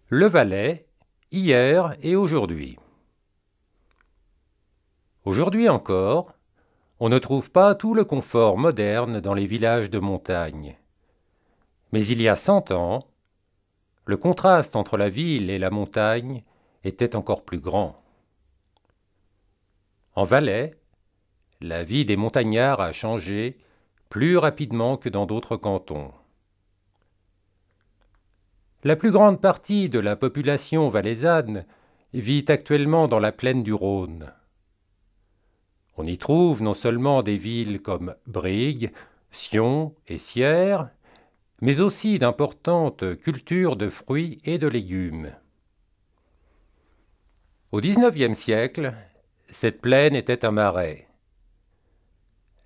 Le Valais, hier et aujourd'hui. Aujourd'hui encore, on ne trouve pas tout le confort moderne dans les villages de montagne. Mais il y a 100 ans, le contraste entre la ville et la montagne était encore plus grand. En Valais, la vie des montagnards a changé plus rapidement que dans d'autres cantons. La plus grande partie de la population valaisanne vit actuellement dans la plaine du Rhône. On y trouve non seulement des villes comme Brigue, Sion et Sierre, mais aussi d'importantes cultures de fruits et de légumes. Au XIXe siècle, cette plaine était un marais.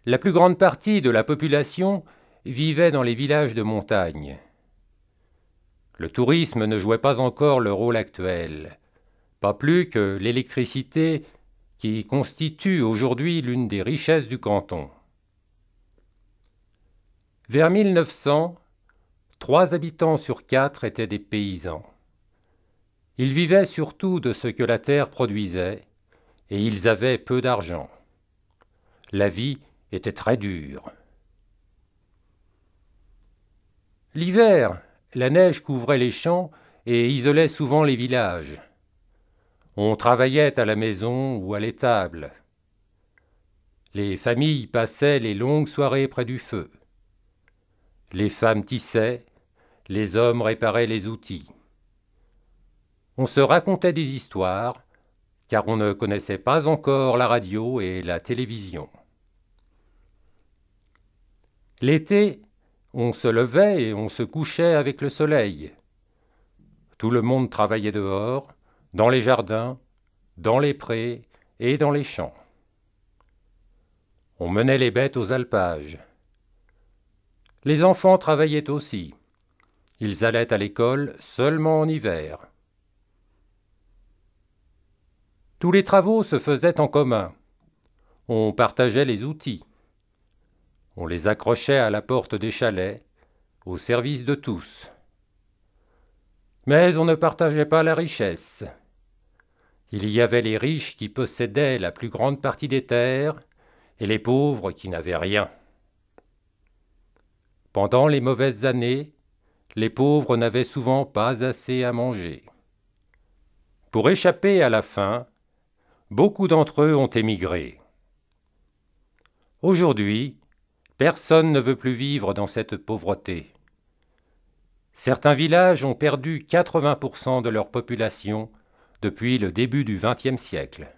La plus grande partie de la population vivait dans les villages de montagne. Le tourisme ne jouait pas encore le rôle actuel, pas plus que l'électricité qui constitue aujourd'hui l'une des richesses du canton. Vers 1900, 3 habitants sur 4 étaient des paysans. Ils vivaient surtout de ce que la terre produisait, et ils avaient peu d'argent. La vie était très dure. L'hiver, la neige couvrait les champs et isolait souvent les villages. On travaillait à la maison ou à l'étable. Les familles passaient les longues soirées près du feu. Les femmes tissaient, les hommes réparaient les outils. On se racontait des histoires, car on ne connaissait pas encore la radio et la télévision. L'été, on se levait et on se couchait avec le soleil. Tout le monde travaillait dehors, dans les jardins, dans les prés et dans les champs. On menait les bêtes aux alpages. Les enfants travaillaient aussi. Ils allaient à l'école seulement en hiver. Tous les travaux se faisaient en commun. On partageait les outils. On les accrochait à la porte des chalets, au service de tous. Mais on ne partageait pas la richesse. Il y avait les riches qui possédaient la plus grande partie des terres et les pauvres qui n'avaient rien. Pendant les mauvaises années, les pauvres n'avaient souvent pas assez à manger. Pour échapper à la faim, beaucoup d'entre eux ont émigré. Aujourd'hui, personne ne veut plus vivre dans cette pauvreté. Certains villages ont perdu 80% de leur population depuis le début du XXe siècle.